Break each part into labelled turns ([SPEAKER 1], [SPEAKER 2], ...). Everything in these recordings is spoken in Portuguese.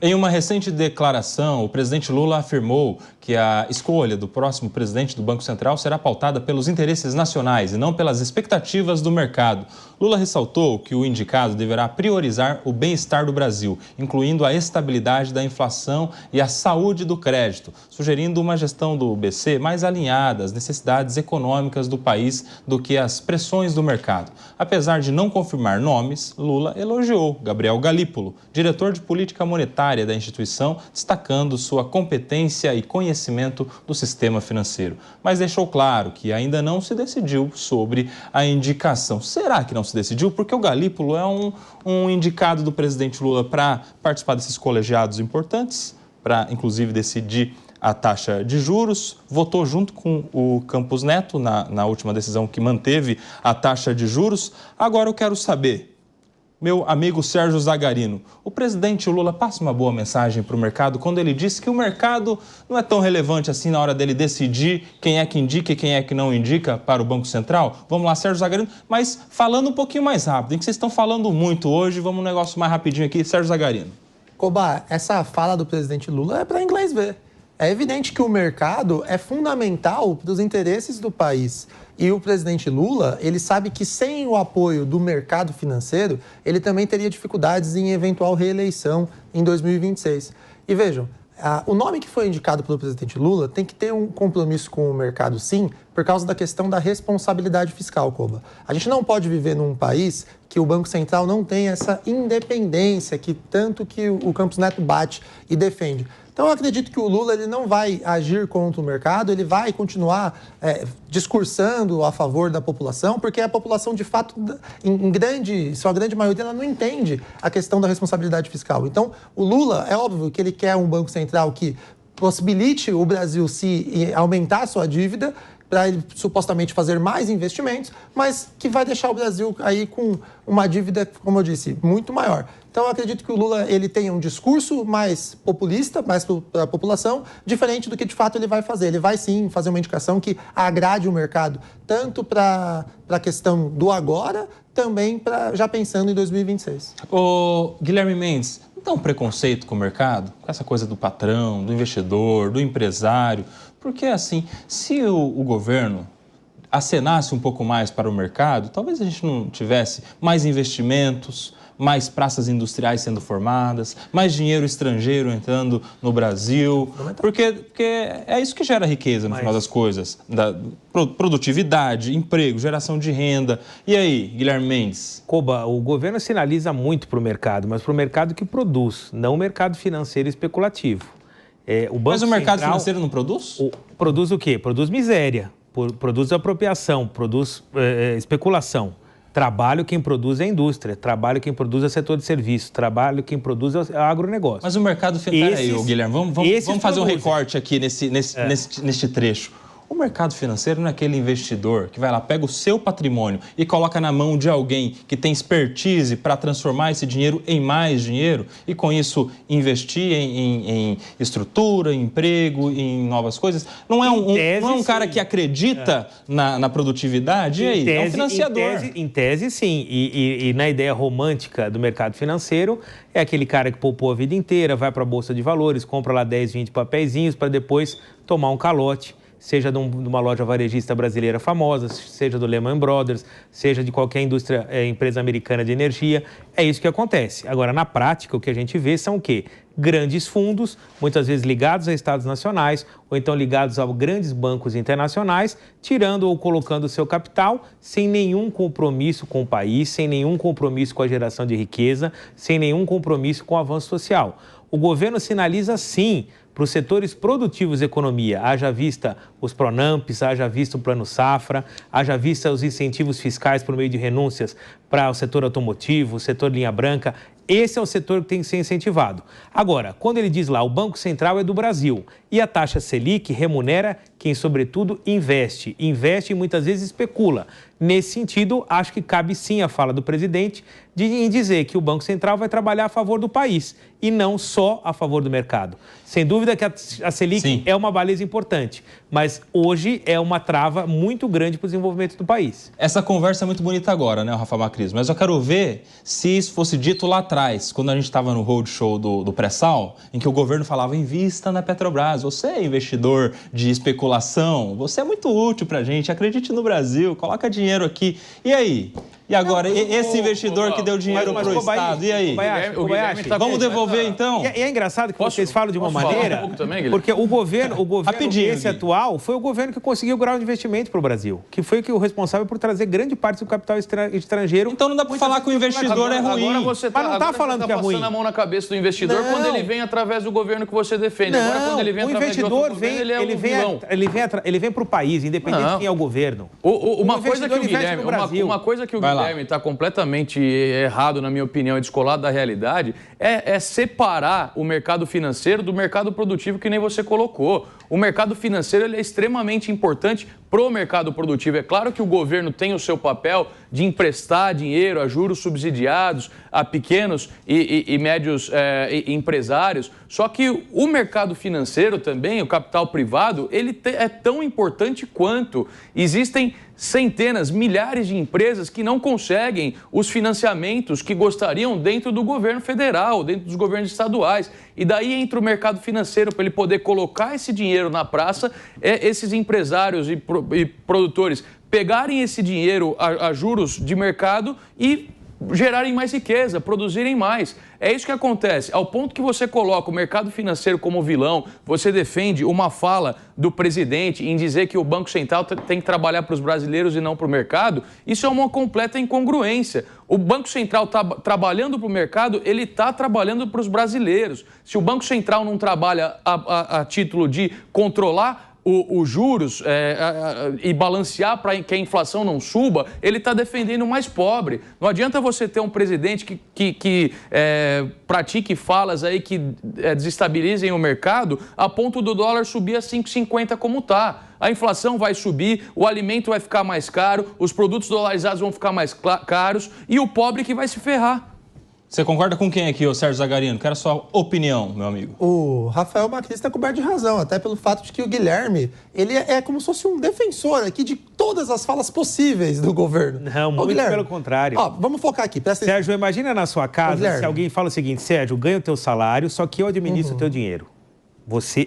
[SPEAKER 1] Em uma recente declaração, o presidente Lula afirmou que a escolha do próximo presidente do Banco Central será pautada pelos interesses nacionais e não pelas expectativas do mercado. Lula ressaltou que o indicado deverá priorizar o bem-estar do Brasil, incluindo a estabilidade da inflação e a saúde do crédito, sugerindo uma gestão do BC mais alinhada às necessidades econômicas do país do que às pressões do mercado. Apesar de não confirmar nomes, Lula elogiou Gabriel Galípolo, diretor de política monetária da instituição, destacando sua competência e conhecimento do sistema financeiro. Mas deixou claro que ainda não se decidiu sobre a indicação. Será que não se decidiu? Porque o Galípolo é um indicado do presidente Lula para participar desses colegiados importantes, para inclusive decidir a taxa de juros, votou junto com o Campos Neto na última decisão que manteve a taxa de juros. Agora eu quero saber, meu amigo Sérgio Zagarino, o presidente Lula passa uma boa mensagem para o mercado quando ele disse que o mercado não é tão relevante assim na hora dele decidir quem é que indica e quem é que não indica para o Banco Central? Vamos lá, Sérgio Zagarino, mas falando um pouquinho mais rápido, em que vocês estão falando muito hoje, vamos um negócio mais rapidinho aqui. Sérgio Zagarino.
[SPEAKER 2] Koba, essa fala do presidente Lula é para inglês ver. É evidente que o mercado é fundamental para os interesses do país. E o presidente Lula, ele sabe que sem o apoio do mercado financeiro, ele também teria dificuldades em eventual reeleição em 2026. E vejam, o nome que foi indicado pelo presidente Lula tem que ter um compromisso com o mercado, sim, por causa da questão da responsabilidade fiscal, Koba. A gente não pode viver num país que o Banco Central não tem essa independência que tanto que o Campos Neto bate e defende. Então, eu acredito que o Lula ele não vai agir contra o mercado, ele vai continuar discursando a favor da população, porque a população, de fato, sua grande maioria, ela não entende a questão da responsabilidade fiscal. Então, o Lula, é óbvio que ele quer um Banco Central que possibilite o Brasil aumentar a sua dívida, para ele supostamente fazer mais investimentos, mas que vai deixar o Brasil aí com uma dívida, como eu disse, muito maior. Então, eu acredito que o Lula ele tenha um discurso mais populista, mais para a população, diferente do que, de fato, ele vai fazer. Ele vai, sim, fazer uma indicação que agrade o mercado, tanto para a questão do agora, também já pensando em 2026.
[SPEAKER 1] Ô, Guilherme Mendes, não tem um preconceito com o mercado? Com essa coisa do patrão, do investidor, do empresário? Porque, assim, se o governo acenasse um pouco mais para o mercado, talvez a gente não tivesse mais investimentos, mais praças industriais sendo formadas, mais dinheiro estrangeiro entrando no Brasil, porque é isso que gera riqueza no final das coisas, produtividade, emprego, geração de renda. E aí, Guilherme Mendes?
[SPEAKER 3] Koba, o governo sinaliza muito para o mercado, mas para o mercado que produz, não o mercado financeiro especulativo.
[SPEAKER 1] Mas o mercado financeiro não produz?
[SPEAKER 3] Produz o quê? Produz miséria, produz apropriação, produz especulação. Trabalho quem produz é a indústria, trabalho quem produz é o setor de serviços, trabalho quem produz é o agronegócio.
[SPEAKER 1] Mas o mercado financeiro... Peraí, Guilherme, vamos fazer um recorte aqui neste trecho. O mercado financeiro não é aquele investidor que vai lá, pega o seu patrimônio e coloca na mão de alguém que tem expertise para transformar esse dinheiro em mais dinheiro e, com isso, investir em estrutura, em emprego, em novas coisas. Não é um cara que acredita na produtividade? E aí? É um financiador.
[SPEAKER 3] Em tese, sim. E na ideia romântica do mercado financeiro, é aquele cara que poupou a vida inteira, vai para a Bolsa de Valores, compra lá 10, 20 papeizinhos para depois tomar um calote, seja de uma loja varejista brasileira famosa, seja do Lehman Brothers, seja de qualquer empresa americana de energia. É isso que acontece. Agora, na prática, o que a gente vê são o quê? Grandes fundos, muitas vezes ligados a estados nacionais ou então ligados a grandes bancos internacionais, tirando ou colocando o seu capital sem nenhum compromisso com o país, sem nenhum compromisso com a geração de riqueza, sem nenhum compromisso com o avanço social. O governo sinaliza, sim, para os setores produtivos da economia, haja vista os Pronamps, haja vista o Plano Safra, haja vista os incentivos fiscais por meio de renúncias para o setor automotivo, o setor linha branca. Esse é o setor que tem que ser incentivado. Agora, quando ele diz lá, o Banco Central é do Brasil e a taxa Selic remunera quem, sobretudo, investe e muitas vezes especula. Nesse sentido, acho que cabe sim a fala do presidente em dizer que o Banco Central vai trabalhar a favor do país e não só a favor do mercado. Sem dúvida que a Selic
[SPEAKER 1] Sim.
[SPEAKER 3] é uma baliza importante, mas hoje é uma trava muito grande para o desenvolvimento do país.
[SPEAKER 1] Essa conversa é muito bonita agora, né, Rafa Macris? Mas eu quero ver se isso fosse dito lá atrás, quando a gente estava no roadshow do pré-sal, em que o governo falava, invista na Petrobras, você é investidor de especulação, você é muito útil para a gente, acredite no Brasil, coloca dinheiro aqui. E aí? E agora, esse investidor que deu dinheiro para o Estado, e aí? Vamos devolver, então?
[SPEAKER 3] E é engraçado que vocês falam de uma maneira,
[SPEAKER 4] também,
[SPEAKER 3] porque o governo
[SPEAKER 1] Rapidinho,
[SPEAKER 3] esse atual foi o governo que conseguiu o grau de investimento para o Brasil, que foi o responsável por trazer grande parte do capital estrangeiro.
[SPEAKER 1] Então não dá para falar que o investidor é ruim.
[SPEAKER 4] Agora você
[SPEAKER 3] Mas não está falando que é ruim.
[SPEAKER 4] passando a mão na cabeça do investidor quando ele vem através do governo que você defende.
[SPEAKER 3] Não,
[SPEAKER 4] agora, quando ele vem
[SPEAKER 3] o
[SPEAKER 4] através de outro
[SPEAKER 3] investidor
[SPEAKER 4] governo,
[SPEAKER 3] ele vem para o país, independente de quem é o governo.
[SPEAKER 4] Uma coisa que o Guilherme está completamente errado, na minha opinião, e descolado da realidade, é separar o mercado financeiro do mercado produtivo, que nem você colocou. O mercado financeiro ele é extremamente importante para o mercado produtivo. É claro que o governo tem o seu papel de emprestar dinheiro a juros subsidiados a pequenos e médios empresários, só que o mercado financeiro também, o capital privado, ele é tão importante quanto. Existem centenas, milhares de empresas que não conseguem os financiamentos que gostariam dentro do governo federal, dentro dos governos estaduais. E daí entra o mercado financeiro para ele poder colocar esse dinheiro na praça, esses empresários e produtores pegarem esse dinheiro a juros de mercado e gerarem mais riqueza, produzirem mais. É isso que acontece. Ao ponto que você coloca o mercado financeiro como vilão, você defende uma fala do presidente em dizer que o Banco Central tem que trabalhar para os brasileiros e não para o mercado, isso é uma completa incongruência. O Banco Central está trabalhando para o mercado, ele está trabalhando para os brasileiros. Se o Banco Central não trabalha a título de controlar os juros e balancear para que a inflação não suba, ele está defendendo o mais pobre. Não adianta você ter um presidente que pratique falas aí que desestabilizem o mercado a ponto do dólar subir a 5,50 como está. A inflação vai subir, o alimento vai ficar mais caro, os produtos dolarizados vão ficar mais caros e o pobre que vai se ferrar.
[SPEAKER 1] Você concorda com quem aqui, ô Sérgio Zagarino? Quero a sua opinião, meu amigo.
[SPEAKER 2] O Rafael Macris está coberto de razão, até pelo fato de que o Guilherme, ele é como se fosse um defensor aqui de todas as falas possíveis do governo.
[SPEAKER 3] Não, muito
[SPEAKER 2] Guilherme,
[SPEAKER 3] pelo contrário.
[SPEAKER 2] Ó, vamos focar aqui.
[SPEAKER 3] Sérgio, imagina na sua casa se alguém fala o seguinte, Sérgio, ganha o teu salário, só que eu administro o teu dinheiro.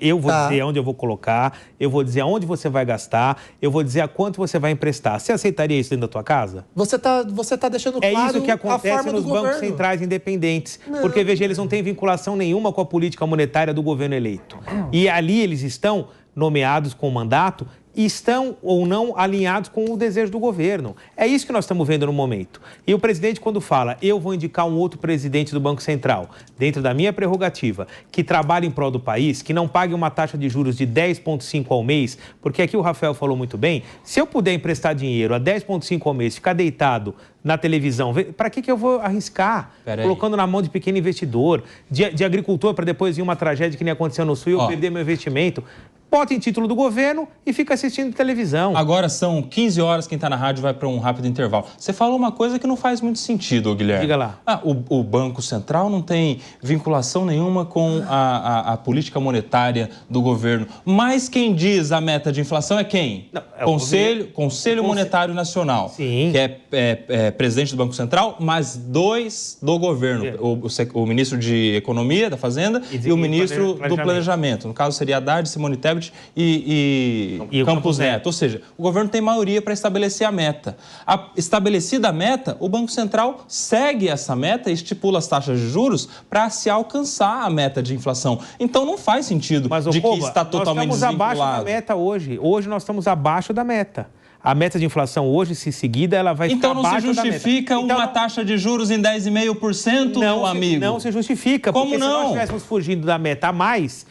[SPEAKER 3] Eu vou dizer onde eu vou colocar, eu vou dizer aonde você vai gastar, eu vou dizer a quanto você vai emprestar. Você aceitaria isso dentro da tua casa?
[SPEAKER 2] Você tá deixando claro
[SPEAKER 3] isso que acontece nos bancos centrais independentes. Não. Porque, veja, eles não têm vinculação nenhuma com a política monetária do governo eleito. E ali eles estão nomeados com mandato e estão ou não alinhados com o desejo do governo. É isso que nós estamos vendo no momento. E o presidente, quando fala, eu vou indicar um outro presidente do Banco Central, dentro da minha prerrogativa, que trabalhe em prol do país, que não pague uma taxa de juros de 10,5% ao mês, porque aqui o Rafael falou muito bem, se eu puder emprestar dinheiro a 10,5% ao mês, ficar deitado na televisão, para que eu vou arriscar? Colocando na mão de pequeno investidor, de agricultor, para depois vir uma tragédia que nem aconteceu no Sul e eu perder meu investimento. Bota em título do governo e fica assistindo televisão.
[SPEAKER 1] Agora são 15 horas, quem está na rádio vai para um rápido intervalo. Você falou uma coisa que não faz muito sentido, Guilherme.
[SPEAKER 3] Diga lá.
[SPEAKER 1] O Banco Central não tem vinculação nenhuma com a política monetária do governo. Mas quem diz a meta de inflação é quem? Não, Conselho Monetário Nacional.
[SPEAKER 3] Sim.
[SPEAKER 1] Que é presidente do Banco Central, mas dois do governo. O ministro de Economia, da Fazenda, e o ministro do Planejamento. No caso, seria Haddad, Simone Tebet e Campos Neto. Ou seja, o governo tem maioria para estabelecer a meta. Estabelecida a meta, o Banco Central segue essa meta e estipula as taxas de juros para se alcançar a meta de inflação. Então não faz sentido que está totalmente
[SPEAKER 3] desvinculado. Nós estamos abaixo da meta hoje. Hoje nós estamos abaixo da meta. A meta de inflação hoje, se seguida, ela vai ficar abaixo da meta.
[SPEAKER 1] Então não se justifica uma taxa de juros em 10,5%, meu amigo?
[SPEAKER 3] Não se justifica.
[SPEAKER 1] Como
[SPEAKER 3] porque
[SPEAKER 1] não?
[SPEAKER 3] Se nós estivéssemos fugindo da meta a mais,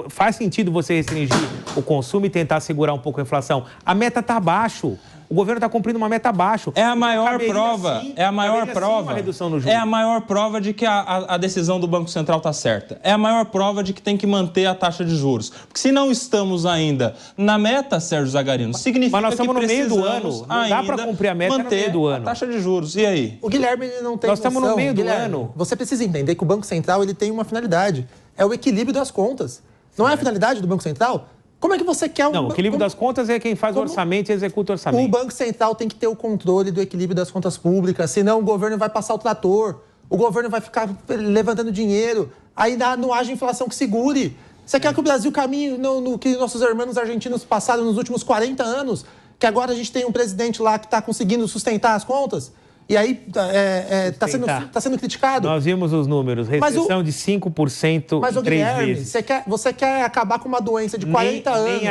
[SPEAKER 3] faz sentido você restringir o consumo e tentar segurar um pouco a inflação. A meta está abaixo. O governo está cumprindo uma meta abaixo.
[SPEAKER 1] É a maior prova. É a maior prova.
[SPEAKER 3] Uma redução no juros.
[SPEAKER 1] É a maior prova de que a decisão do Banco Central está certa. É a maior prova de que tem que manter a taxa de juros. Porque se não estamos ainda na meta, Sérgio Zagarino, significa que
[SPEAKER 3] nós estamos no meio do ano. Não dá para cumprir a meta no meio do ano.
[SPEAKER 1] A taxa de juros. E aí?
[SPEAKER 2] O Guilherme ele não tem
[SPEAKER 3] Nós estamos no meio do ano.
[SPEAKER 2] Você precisa entender que o Banco Central ele tem uma finalidade. É o equilíbrio das contas. Não é a finalidade do Banco Central? Como é que você quer...
[SPEAKER 3] Não, o equilíbrio das contas é quem faz o orçamento e executa o orçamento.
[SPEAKER 2] O Banco Central tem que ter o controle do equilíbrio das contas públicas, senão o governo vai passar o trator, o governo vai ficar levantando dinheiro, aí não haja inflação que segure. Você quer que o Brasil caminhe no que nossos irmãos argentinos passaram nos últimos 40 anos? Que agora a gente tem um presidente lá que está conseguindo sustentar as contas? E aí está sendo criticado.
[SPEAKER 3] Nós vimos os números, recessão de 5%
[SPEAKER 2] mas,
[SPEAKER 3] em 3
[SPEAKER 2] Guilherme,
[SPEAKER 3] meses.
[SPEAKER 2] Você quer acabar com uma doença de 40 anos.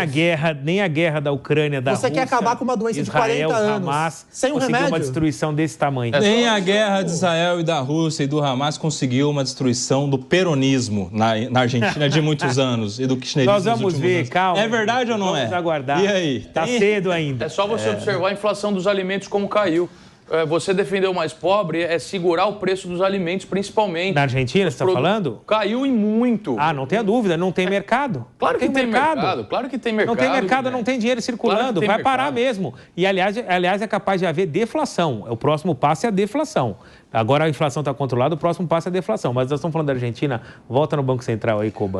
[SPEAKER 3] Nem a guerra da Ucrânia, da Rússia,
[SPEAKER 2] Você quer acabar com uma doença
[SPEAKER 3] Israel,
[SPEAKER 2] de 40 anos.
[SPEAKER 3] Hamas,
[SPEAKER 2] sem um remédio.
[SPEAKER 3] uma destruição desse tamanho.
[SPEAKER 1] Nem a guerra de Israel e da Rússia e do Hamas conseguiu uma destruição do peronismo na Argentina de muitos anos e do kirchnerismo.
[SPEAKER 3] Nós vamos ver,
[SPEAKER 1] anos.
[SPEAKER 3] calma.
[SPEAKER 1] É verdade ou não
[SPEAKER 3] vamos aguardar.
[SPEAKER 1] E aí?
[SPEAKER 3] Está cedo ainda.
[SPEAKER 4] É só você observar a inflação dos alimentos como caiu. Você defender o mais pobre é segurar o preço dos alimentos, principalmente.
[SPEAKER 3] Na Argentina, você está falando?
[SPEAKER 4] Caiu em muito.
[SPEAKER 3] Ah, não tenha dúvida, não tem mercado.
[SPEAKER 4] Claro que tem mercado. Claro que tem mercado.
[SPEAKER 3] Não tem mercado, não tem dinheiro circulando, vai parar mesmo. E, aliás, é capaz de haver deflação. O próximo passo é a deflação. Agora a inflação está controlada, o próximo passo é a deflação. Mas nós estamos falando da Argentina, volta no Banco Central aí, Koba.